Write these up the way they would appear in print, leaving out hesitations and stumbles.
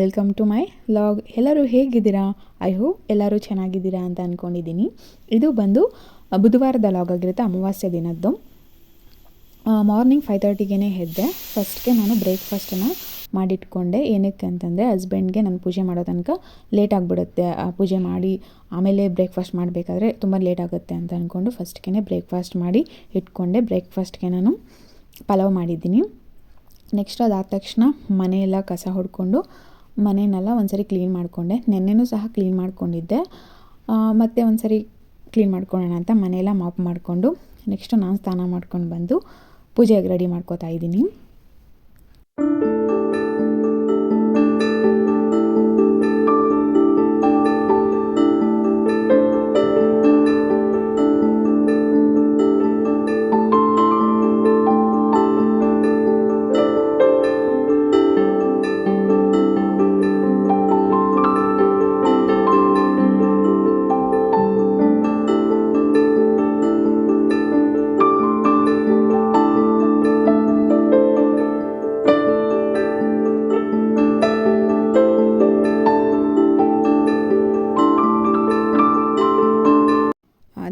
Welcome to my vlog. ಎಲ್ಲರೂ ಹೇಗಿದ್ದೀರಾ? I hope ಎಲ್ಲರೂ ಚೆನ್ನಾಗಿದ್ದೀರಾ ಅಂತ ಅಂದ್ಕೊಂಡಿದ್ದೀನಿ. ಇದು ಬಂದು ಬುಧವಾರದ ವ್ಲಾಗ್ ಆಗಿರುತ್ತೆ, ಅಮಾವಾಸ್ಯೆ ದಿನದ್ದು. ಮಾರ್ನಿಂಗ್ 5:30ಗೆ ಎದ್ದೆ. ಫಸ್ಟ್ಗೆ ನಾನು ಬ್ರೇಕ್ಫಾಸ್ಟನ್ನು ಮಾಡಿಟ್ಕೊಂಡೆ. ಏನಕ್ಕೆ ಅಂತಂದರೆ ಹಸ್ಬೆಂಡ್ಗೆ ನಾನು ಪೂಜೆ ಮಾಡೋ ತನಕ ಲೇಟ್ ಆಗಿಬಿಡುತ್ತೆ. ಪೂಜೆ ಮಾಡಿ ಆಮೇಲೆ ಬ್ರೇಕ್ಫಾಸ್ಟ್ ಮಾಡಬೇಕಾದ್ರೆ ತುಂಬ ಲೇಟ್ ಆಗುತ್ತೆ ಅಂತ ಅಂದ್ಕೊಂಡು ಫಸ್ಟ್ಗೆ ಬ್ರೇಕ್ಫಾಸ್ಟ್ ಮಾಡಿ ಇಟ್ಕೊಂಡೆ. ಬ್ರೇಕ್ಫಾಸ್ಟ್ಗೆ ನಾನು ಪಲಾವ್ ಮಾಡಿದ್ದೀನಿ. ನೆಕ್ಸ್ಟ್ ಅದಾದ ತಕ್ಷಣ ಮನೆಯೆಲ್ಲ ಕಸ ಹೊಡ್ಕೊಂಡು ಮನೆಯನ್ನೆಲ್ಲ ಒಂದ್ಸರಿ ಕ್ಲೀನ್ ಮಾಡಿಕೊಂಡೆ. ನೆನ್ನೆನೂ ಸಹ ಕ್ಲೀನ್ ಮಾಡ್ಕೊಂಡಿದ್ದೆ. ಮತ್ತು ಒಂದ್ಸರಿ ಕ್ಲೀನ್ ಮಾಡ್ಕೊಳ್ಳೋಣ ಅಂತ ಮನೆಯೆಲ್ಲ ಮಾಪ್ ಮಾಡಿಕೊಂಡು ನೆಕ್ಸ್ಟ್ ನಾನು ಸ್ನಾನ ಮಾಡ್ಕೊಂಡು ಬಂದು ಪೂಜೆಗೆ ರೆಡಿ ಮಾಡ್ಕೋತಾ ಇದ್ದೀನಿ.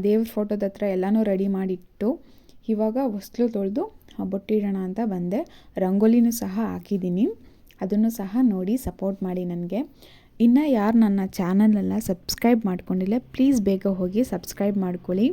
ದೇವ್ರ ಫೋಟೋದ ಹತ್ರ ಎಲ್ಲನೂ ರೆಡಿ ಮಾಡಿಟ್ಟು ಇವಾಗ ಹೊಸ್ಲು ತೊಳೆದು ಬೊಟ್ಟಿಡೋಣ ಅಂತ ಬಂದೆ. ರಂಗೋಲಿನೂ ಸಹ ಹಾಕಿದ್ದೀನಿ, ಅದನ್ನು ಸಹ ನೋಡಿ ಸಪೋರ್ಟ್ ಮಾಡಿ ನನಗೆ. ಇನ್ನು ಯಾರು ನನ್ನ ಚಾನಲೆಲ್ಲ ಸಬ್ಸ್ಕ್ರೈಬ್ ಮಾಡ್ಕೊಂಡಿಲ್ಲ ಪ್ಲೀಸ್ ಬೇಗ ಹೋಗಿ ಸಬ್ಸ್ಕ್ರೈಬ್ ಮಾಡ್ಕೊಳ್ಳಿ.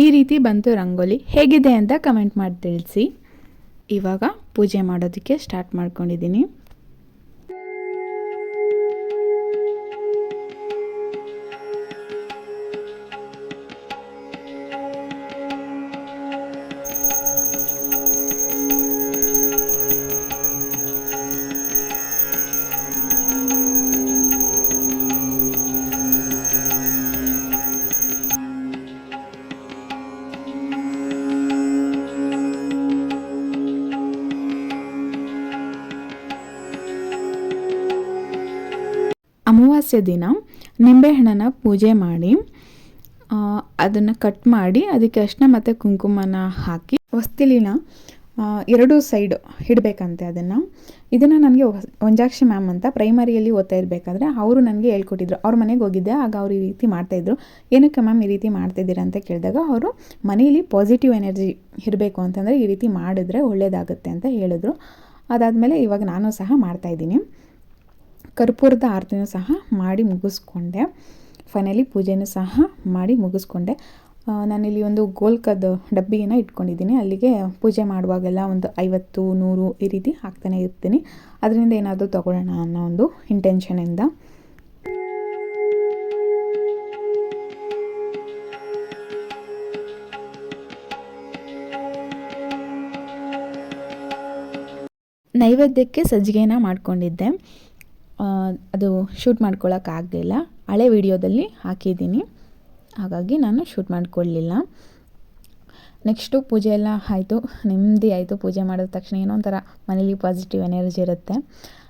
ಈ ರೀತಿ ಬಂತು ರಂಗೋಲಿ. ಹೇಗಿದೆ ಅಂತ ಕಮೆಂಟ್ ಮಾಡಿ ತಿಳಿಸಿ. ಇವಾಗ ಪೂಜೆ ಮಾಡೋದಕ್ಕೆ ಸ್ಟಾರ್ಟ್ ಮಾಡ್ಕೊಂಡಿದ್ದೀನಿ. ಅಮಾವಾಸ್ಯೆ ದಿನ ನಿಂಬೆಹಣ್ಣನ್ನು ಪೂಜೆ ಮಾಡಿ ಅದನ್ನು ಕಟ್ ಮಾಡಿ ಅದಕ್ಕೆ ಅರಿಶಿನ ಮತ್ತು ಕುಂಕುಮನ ಹಾಕಿ ಹೊಸ್ತಿಲಿನ ಎರಡೂ ಸೈಡ್ ಇಡಬೇಕಂತೆ ಇದನ್ನು ನನಗೆ ವಂಜಾಕ್ಷಿ ಮ್ಯಾಮ್ ಅಂತ ಪ್ರೈಮರಿಯಲ್ಲಿ ಓದ್ತಾ ಇರಬೇಕಾದ್ರೆ ಅವರು ನನಗೆ ಹೇಳ್ಕೊಟ್ಟಿದ್ರು. ಅವ್ರ ಮನೆಗೆ ಹೋಗಿದ್ದೆ, ಆಗ ಅವ್ರು ಈ ರೀತಿ ಮಾಡ್ತಾಯಿದ್ರು. ಏನಕ್ಕೆ ಮ್ಯಾಮ್ ಈ ರೀತಿ ಮಾಡ್ತಾಯಿದ್ದೀರಾ ಅಂತ ಕೇಳಿದಾಗ ಅವರು ಮನೆಯಲ್ಲಿ ಪಾಸಿಟಿವ್ ಎನರ್ಜಿ ಇರಬೇಕು ಅಂತಂದರೆ ಈ ರೀತಿ ಮಾಡಿದ್ರೆ ಒಳ್ಳೆಯದಾಗುತ್ತೆ ಅಂತ ಹೇಳಿದ್ರು. ಅದಾದಮೇಲೆ ಇವಾಗ ನಾನು ಸಹ ಮಾಡ್ತಾಯಿದ್ದೀನಿ. ಕರ್ಪೂರದ ಆರತಿನೂ ಸಹ ಮಾಡಿ ಮುಗಿಸ್ಕೊಂಡೆ. ಫೈನಲಿ ಪೂಜೆನೂ ಸಹ ಮಾಡಿ ಮುಗಿಸ್ಕೊಂಡೆ. ನಾನಿಲ್ಲಿ ಒಂದು ಗೋಲ್ಕದ ಡಬ್ಬಿಯನ್ನು ಇಟ್ಕೊಂಡಿದ್ದೀನಿ. ಅಲ್ಲಿಗೆ ಪೂಜೆ ಮಾಡುವಾಗೆಲ್ಲ ಒಂದು 50, 100 ಈ ರೀತಿ ಹಾಕ್ತಾನೆ ಇರ್ತೀನಿ. ಅದರಿಂದ ಏನಾದರೂ ತೊಗೊಳ್ಳೋಣ ಅನ್ನೋ ಒಂದು ಇಂಟೆನ್ಷನಿಂದ. ನೈವೇದ್ಯಕ್ಕೆ ಸಜ್ಜಿಗೆನ ಮಾಡ್ಕೊಂಡಿದ್ದೆ. ಅದು ಶೂಟ್ ಮಾಡ್ಕೊಳ್ಳೋಕ್ಕಾಗಲಿಲ್ಲ. ಹಳೆ ವಿಡಿಯೋದಲ್ಲಿ ಹಾಕಿದ್ದೀನಿ, ಹಾಗಾಗಿ ನಾನು ಶೂಟ್ ಮಾಡಿಕೊಳ್ಳಲಿಲ್ಲ. ನೆಕ್ಸ್ಟು ಪೂಜೆ ಎಲ್ಲ ಆಯಿತು, ನೆಮ್ಮದಿ ಆಯಿತು. ಪೂಜೆ ಮಾಡಿದ ತಕ್ಷಣ ಏನೋ ಒಂಥರ ಮನೇಲಿ ಪಾಸಿಟಿವ್ ಎನರ್ಜಿ ಇರುತ್ತೆ.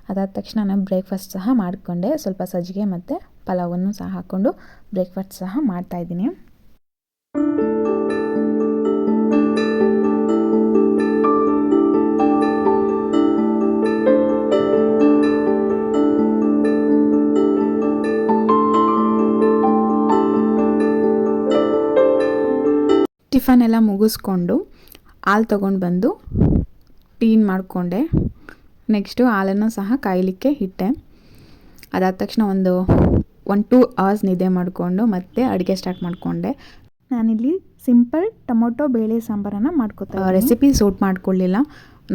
ಅದಾದ ತಕ್ಷಣ ನಾನು ಬ್ರೇಕ್ಫಾಸ್ಟ್ ಸಹ ಮಾಡಿಕೊಂಡೆ. ಸ್ವಲ್ಪ ಸಜ್ಜಿಗೆ ಮತ್ತು ಪಲಾವನ್ನು ಸಹ ಹಾಕ್ಕೊಂಡು ಬ್ರೇಕ್ಫಾಸ್ಟ್ ಸಹ ಮಾಡ್ತಾಯಿದ್ದೀನಿ. ಟಿಫನ್ ಎಲ್ಲ ಮುಗಿಸ್ಕೊಂಡು ಹಾಲು ತೊಗೊಂಡು ಬಂದು ಟೀನ್ ಮಾಡಿಕೊಂಡೆ. ನೆಕ್ಸ್ಟು ಹಾಲನ್ನು ಸಹ ಕಾಯಲಿಕ್ಕೆ ಇಟ್ಟೆ. ಅದಾದ ತಕ್ಷಣ ಒಂದು 1-2 ಅವರ್ಸ್ ನಿದ್ದೆ ಮಾಡಿಕೊಂಡು ಮತ್ತೆ ಅಡುಗೆ ಸ್ಟಾರ್ಟ್ ಮಾಡಿಕೊಂಡೆ. ನಾನಿಲ್ಲಿ ಸಿಂಪಲ್ ಟೊಮೊಟೊ ಬೇಳೆ ಸಾಂಬಾರನ್ನು ಮಾಡ್ಕೊತಾ ರೆಸಿಪಿ ಸೂಟ್ ಮಾಡ್ಕೊಳ್ಳಿಲ್ಲ.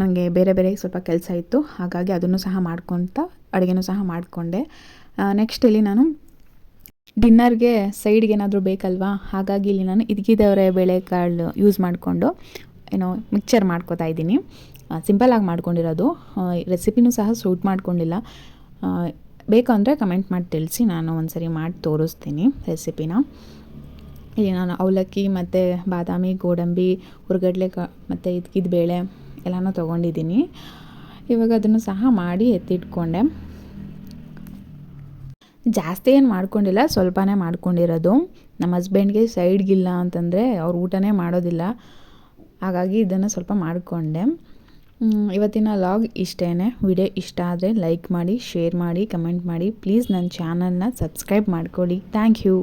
ನನಗೆ ಬೇರೆ ಸ್ವಲ್ಪ ಕೆಲಸ ಇತ್ತು, ಹಾಗಾಗಿ ಅದನ್ನು ಸಹ ಮಾಡ್ಕೊತ ಅಡುಗೆನೂ ಸಹ ಮಾಡಿಕೊಂಡೆ. ನೆಕ್ಸ್ಟ್ ಇಲ್ಲಿ ನಾನು ಡಿನ್ನರ್ಗೆ ಸೈಡ್ಗೆ ಏನಾದರೂ ಬೇಕಲ್ವಾ, ಹಾಗಾಗಿ ಇಲ್ಲಿ ನಾನು ಇದ್ಗಿದವರೆ ಬೇಳೆಕಾಳು ಯೂಸ್ ಮಾಡಿಕೊಂಡು ಮಿಕ್ಚರ್ ಮಾಡ್ಕೊತಾ ಇದ್ದೀನಿ. ಸಿಂಪಲಾಗಿ ಮಾಡ್ಕೊಂಡಿರೋದು. ರೆಸಿಪಿನೂ ಸಹ ಸೂಟ್ ಮಾಡ್ಕೊಂಡಿಲ್ಲ. ಬೇಕು ಅಂದರೆ ಕಮೆಂಟ್ ಮಾಡಿ ತಿಳಿಸಿ, ನಾನು ಒಂದ್ಸರಿ ಮಾಡಿ ತೋರಿಸ್ತೀನಿ ರೆಸಿಪಿನ. ಇಲ್ಲಿ ನಾನು ಅವಲಕ್ಕಿ ಮತ್ತು ಬಾದಾಮಿ, ಗೋಡಂಬಿ, ಹುರ್ಗಡ್ಲೆ ಮತ್ತು ಇದ್ಗಿದ ಬೇಳೆ ಎಲ್ಲನೂ ತೊಗೊಂಡಿದ್ದೀನಿ. ಇವಾಗ ಅದನ್ನು ಸಹ ಮಾಡಿ ಎತ್ತಿಟ್ಕೊಂಡೆ. ಜಾಸ್ತಿ ಏನು ಮಾಡ್ಕೊಂಡಿಲ್ಲ, ಸ್ವಲ್ಪನೇ ಮಾಡ್ಕೊಂಡಿರೋದು. ನಮ್ಮ ಹಸ್ಬೆಂಡ್ಗೆ ಸೈಡ್ಗಿಲ್ಲ ಅಂತಂದರೆ ಅವ್ರು ಊಟನೇ ಮಾಡೋದಿಲ್ಲ, ಹಾಗಾಗಿ ಇದನ್ನು ಸ್ವಲ್ಪ ಮಾಡಿಕೊಂಡೆ. ಇವತ್ತಿನ ಲಾಗ್ ಇಷ್ಟೇ. ವಿಡಿಯೋ ಇಷ್ಟ ಆದರೆ ಲೈಕ್ ಮಾಡಿ, ಶೇರ್ ಮಾಡಿ, ಕಮೆಂಟ್ ಮಾಡಿ. ಪ್ಲೀಸ್ ನನ್ನ ಚಾನಲ್ನ ಸಬ್ಸ್ಕ್ರೈಬ್ ಮಾಡ್ಕೊಳ್ಳಿ. Thank you.